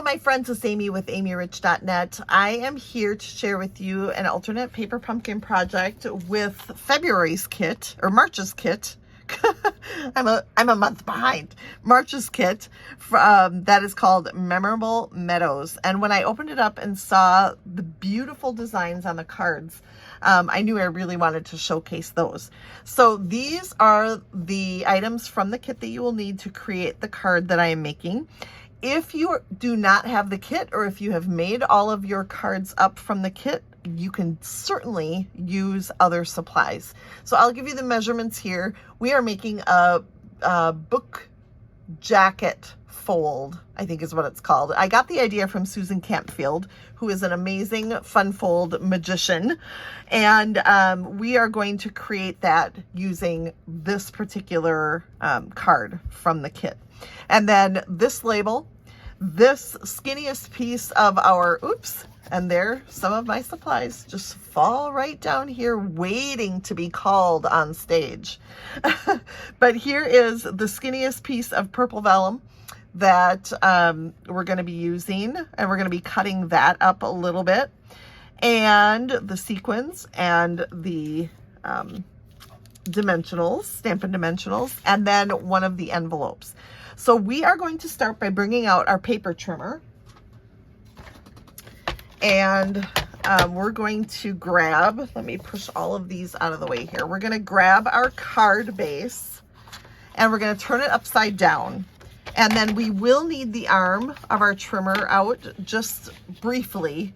my friends, it's Amy with amyrich.net. I am here to share with you an alternate paper pumpkin project with February's kit, or March's kit. I'm a month behind. March's kit that is called Memorable Meadows. And when I opened it up and saw the beautiful designs on the cards, I knew I really wanted to showcase those. So these are the items from the kit that you will need to create the card that I am making. If you do not have the kit, or if you have made all of your cards up from the kit, you can certainly use other supplies. So I'll give you the measurements here. We are making a book jacket fold, I think is what it's called. I got the idea from Susan Campfield, who is an amazing fun fold magician. And we are going to create that using this particular card from the kit. And then this label, this skinniest piece of our, oops, and there, some of my supplies just fall right down here waiting to be called on stage. But here is the skinniest piece of purple vellum that we're going to be using, and we're going to be cutting that up a little bit, and the sequins and the dimensionals, Stampin' Dimensionals, and then one of the envelopes. So we are going to start by bringing out our paper trimmer, and we're going to grab, let me push all of these out of the way here. We're going to grab our card base and we're going to turn it upside down. And then we will need the arm of our trimmer out just briefly.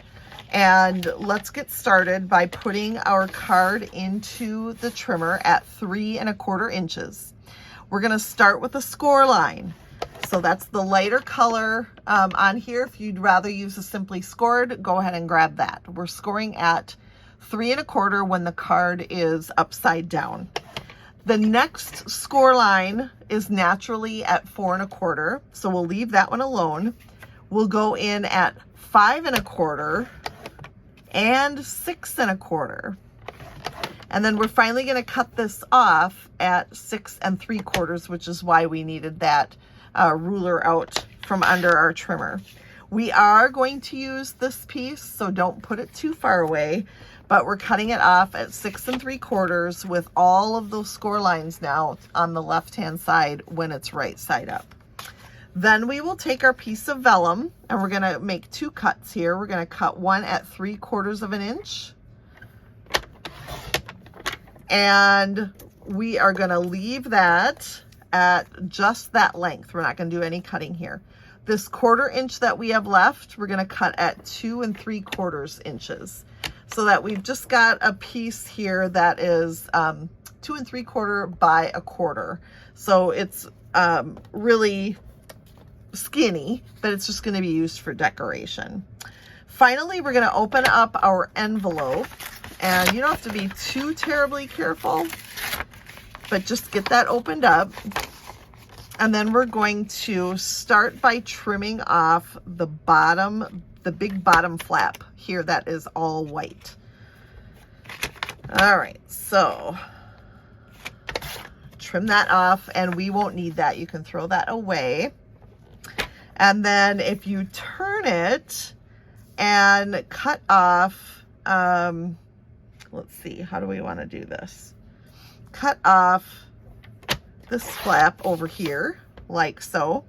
And let's get started by putting our card into the trimmer at 3 1/4 inches. We're going to start with a score line. So that's the lighter color on here. If you'd rather use a simply scored, go ahead and grab that. We're scoring at 3 1/4 when the card is upside down. The next score line is naturally at 4 1/4. So we'll leave that one alone. We'll go in at 5 1/4 and 6 1/4. And then we're finally going to cut this off at 6 3/4, which is why we needed that ruler out from under our trimmer. We are going to use this piece, so don't put it too far away, but we're cutting it off at 6 3/4 with all of those score lines now on the left-hand side when it's right side up. Then we will take our piece of vellum, and we're going to make 2 cuts here. We're going to cut one at 3/4 inch. And we are going to leave that at just that length. We're not going to do any cutting here. This 1/4 inch that we have left, we're going to cut at 2 3/4 inches, so that we've just got a piece here that is 2 3/4 by 1/4. So it's really skinny, but it's just going to be used for decoration. Finally, we're going to open up our envelope, and you don't have to be too terribly careful, but just get that opened up. And then we're going to start by trimming off the bottom, the big bottom flap here that is all white. All right, so trim that off, and we won't need that. You can throw that away. And then if you turn it and cut off, let's see, how do we want to do this? Cut off this flap over here, like so.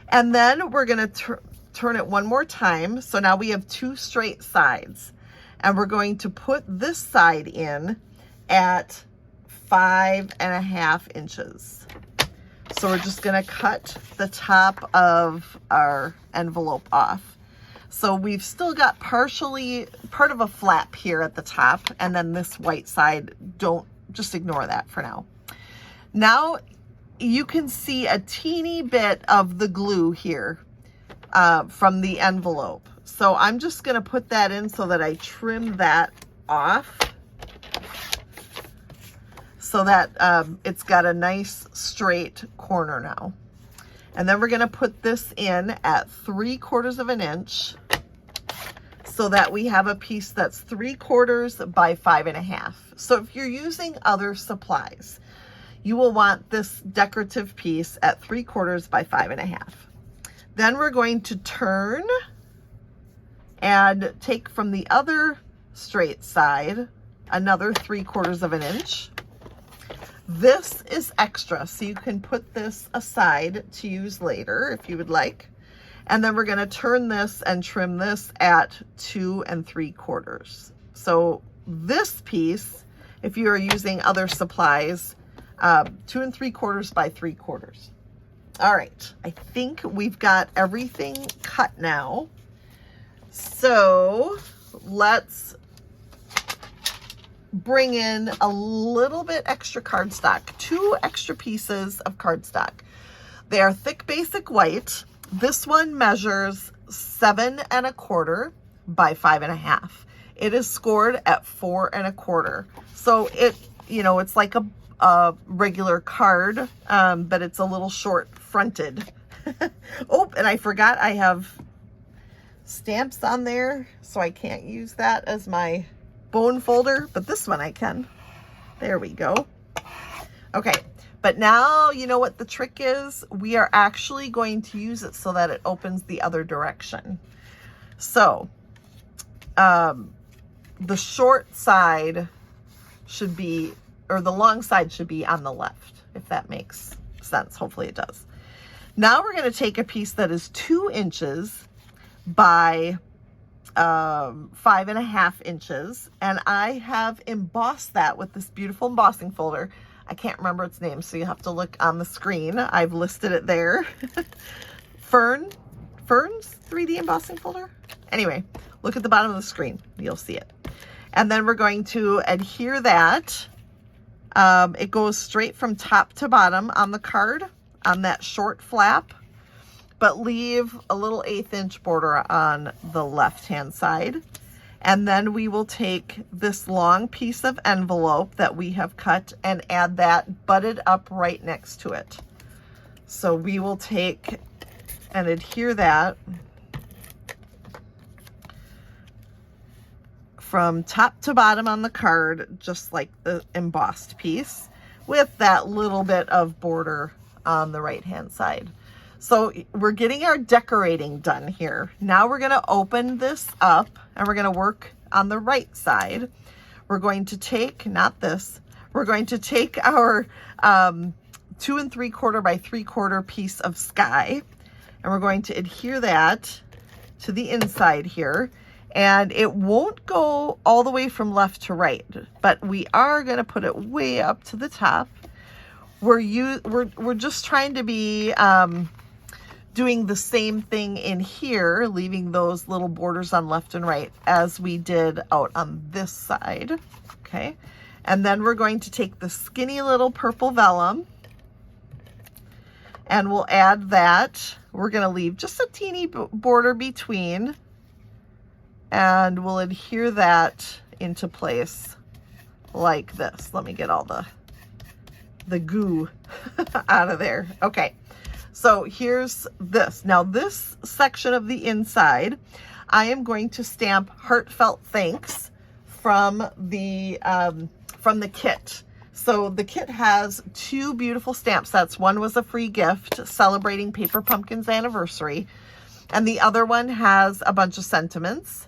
And then we're going to turn it one more time. So now we have 2 straight sides. And we're going to put this side in at 5 1/2 inches. So we're just going to cut the top of our envelope off. So we've still got partially part of a flap here at the top, and then this white side, just ignore that for now. Now you can see a teeny bit of the glue here from the envelope. So I'm just going to put that in so that I trim that off, so that it's got a nice straight corner now. And then we're going to put this in at 3/4 inch, so that we have a piece that's 3/4 by 5 1/2. So if you're using other supplies, you will want this decorative piece at 3/4 by 5 1/2. Then we're going to turn and take from the other straight side another 3/4 of an inch. This is extra, so you can put this aside to use later if you would like. And then we're going to turn this and trim this at 2 3/4. So this piece, if you are using other supplies, 2 3/4 by 3/4. All right, I think we've got everything cut now. So let's bring in a little bit extra cardstock, 2 extra pieces of cardstock. They are thick basic white. This one measures 7 1/4 by 5 1/2. It is scored at 4 1/4. So it, you know, it's like a regular card, but it's a little short fronted. Oh, and I forgot I have stamps on there, so I can't use that as my bone folder, but this one I can. There we go. Okay, but now you know what the trick is. We are actually going to use it so that it opens the other direction. So the short side should be, or the long side should be on the left, if that makes sense. Hopefully it does. Now we're going to take a piece that is 2 inches by 5 1/2 inches, and I have embossed that with this beautiful embossing folder. I can't remember its name, so you have to look on the screen. I've listed it there. Fern's 3D embossing folder. Anyway, look at the bottom of the screen. You'll see it. And then we're going to adhere that. It goes straight from top to bottom on the card on that short flap, but leave a little 1/8 inch border on the left-hand side. And then we will take this long piece of envelope that we have cut and add that butted up right next to it. So we will take and adhere that from top to bottom on the card, just like the embossed piece, with that little bit of border on the right-hand side. So we're getting our decorating done here. Now we're going to open this up and we're going to work on the right side. We're going to take, not this, we're going to take our 2 3/4 by 3/4 piece of sky, and we're going to adhere that to the inside here. And it won't go all the way from left to right, but we are going to put it way up to the top. We're just trying to be doing the same thing in here, leaving those little borders on left and right as we did out on this side. Okay, and then we're going to take the skinny little purple vellum and we'll add that. We're going to leave just a teeny border between, and we'll adhere that into place like this. Let me get all the goo out of there. Okay, so here's this. Now this section of the inside, I am going to stamp heartfelt thanks from the kit. So the kit has 2 beautiful stamp sets. One was a free gift celebrating Paper Pumpkin's anniversary, and the other one has a bunch of sentiments.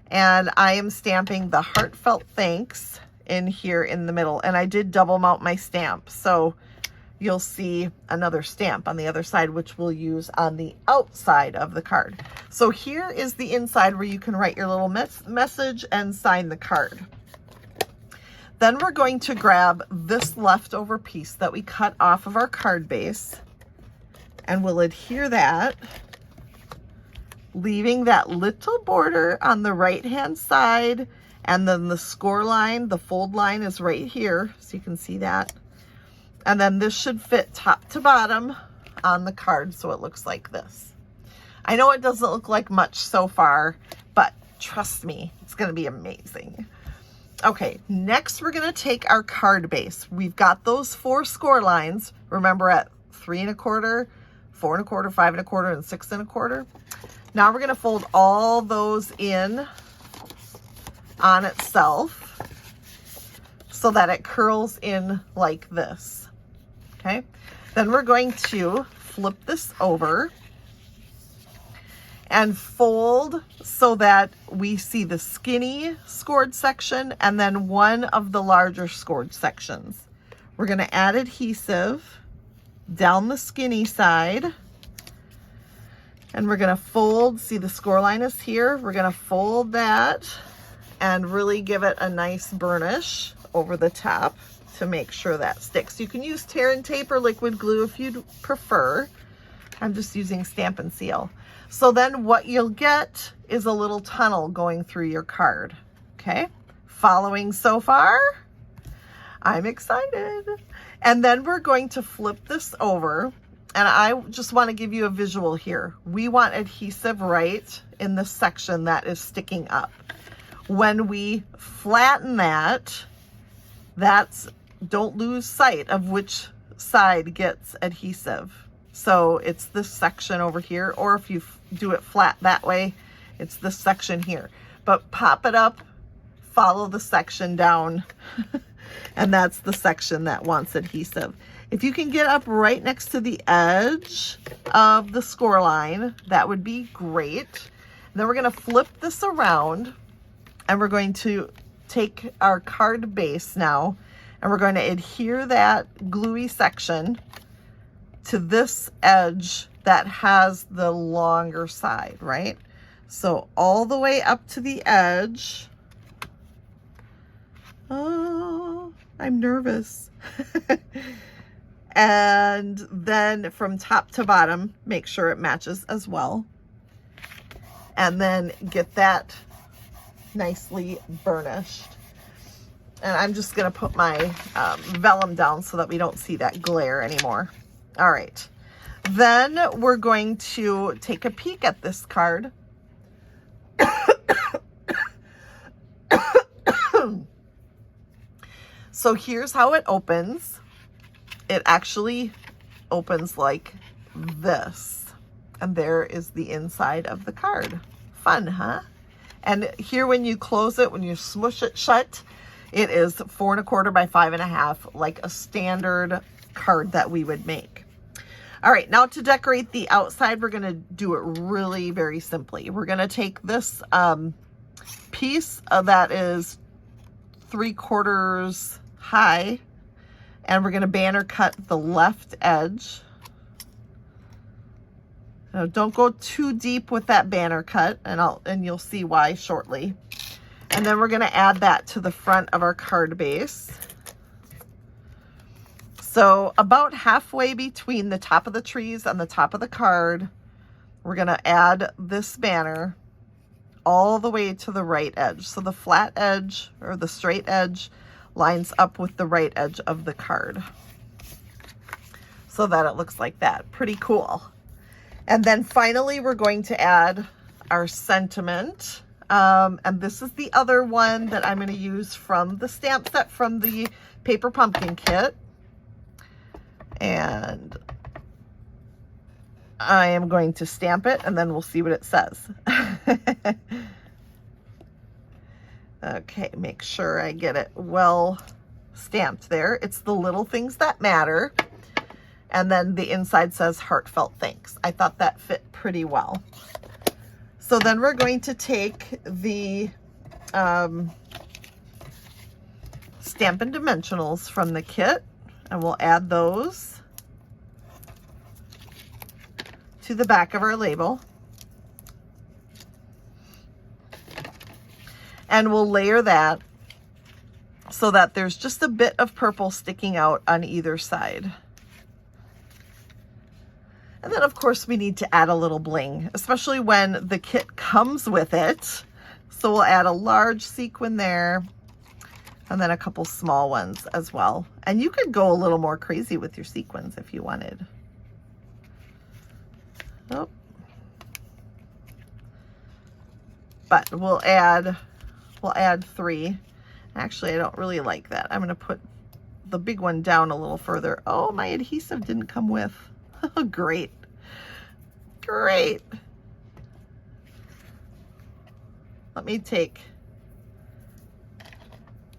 And I am stamping the heartfelt thanks in here in the middle, and I did double mount my stamp, so you'll see another stamp on the other side, which we'll use on the outside of the card. So here is the inside where you can write your little message and sign the card. Then we're going to grab this leftover piece that we cut off of our card base, and we'll adhere that, leaving that little border on the right hand side, and then the score line, the fold line is right here, so you can see that. And then this should fit top to bottom on the card, so it looks like this. I know it doesn't look like much so far, but trust me, it's going to be amazing. Okay, next we're going to take our card base. We've got those 4 score lines, remember, at 3 1/4, 4 1/4, 5 1/4, and 6 1/4. Now we're going to fold all those in on itself so that it curls in like this. Okay, then we're going to flip this over and fold so that we see the skinny scored section and then one of the larger scored sections. We're going to add adhesive down the skinny side, and we're going to fold. See, the score line is here. We're going to fold that and really give it a nice burnish over the top to make sure that sticks. You can use tear and tape or liquid glue if you'd prefer. I'm just using Stamp and Seal. So then what you'll get is a little tunnel going through your card. Okay, following so far? I'm excited. And then we're going to flip this over, and I just want to give you a visual here. We want adhesive right in the section that is sticking up. When we flatten that, don't lose sight of which side gets adhesive. So it's this section over here, or if you do it flat that way, it's this section here. But pop it up, follow the section down, and that's the section that wants adhesive. If you can get up right next to the edge of the score line, that would be great. And then we're going to flip this around, and we're going to take our card base now, and we're going to adhere that gluey section to this edge that has the longer side, right? So all the way up to the edge. Oh, I'm nervous. And then from top to bottom, make sure it matches as well. And then get that nicely burnished. And I'm just gonna put my vellum down so that we don't see that glare anymore. All right, then we're going to take a peek at this card. So here's how it opens. It actually opens like this. And there is the inside of the card. Fun, huh? And here when you close it, when you smush it shut, it is 4 1/4 by 5 1/2, like a standard card that we would make. All right, now to decorate the outside, we're gonna do it really very simply. We're gonna take this piece that is 3/4 high, and we're gonna banner cut the left edge. Now, don't go too deep with that banner cut, and you'll see why shortly. And then we're gonna add that to the front of our card base. So about halfway between the top of the trees and the top of the card, we're gonna add this banner all the way to the right edge. So the flat edge or the straight edge lines up with the right edge of the card so that it looks like that. Pretty cool. And then finally, we're going to add our sentiment. And this is the other one that I'm gonna use from the stamp set from the Paper Pumpkin kit. And I am going to stamp it, and then we'll see what it says. Okay, make sure I get it well stamped there. It's the little things that matter. And then the inside says heartfelt thanks. I thought that fit pretty well. So then we're going to take the Stampin' Dimensionals from the kit, and we'll add those to the back of our label. And we'll layer that so that there's just a bit of purple sticking out on either side. And then of course we need to add a little bling, especially when the kit comes with it. So we'll add a large sequin there, and then a couple small ones as well. And you could go a little more crazy with your sequins if you wanted. Oh. But we'll add 3. Actually, I don't really like that. I'm gonna put the big one down a little further. Oh, my adhesive didn't come with. Oh, great. Great. Let me take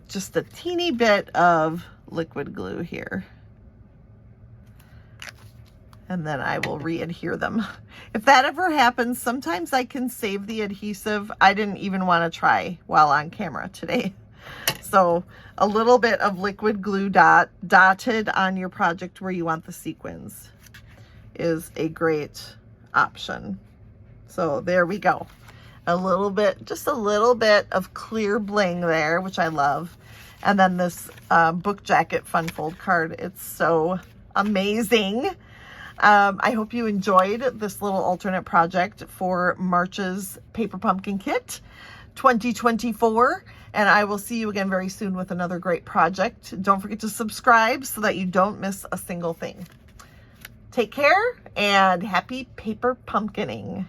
just a teeny bit of liquid glue here. and then I will re-adhere them. If that ever happens, sometimes I can save the adhesive. I didn't even want to try while on camera today. So a little bit of liquid glue dotted on your project where you want the sequins is a great option. So there we go. A little bit, just a little bit of clear bling there, which I love. And then this book jacket fun fold card. It's so amazing. I hope you enjoyed this little alternate project for March's Paper Pumpkin Kit 2024. And I will see you again very soon with another great project. Don't forget to subscribe so that you don't miss a single thing. Take care and happy paper pumpkining.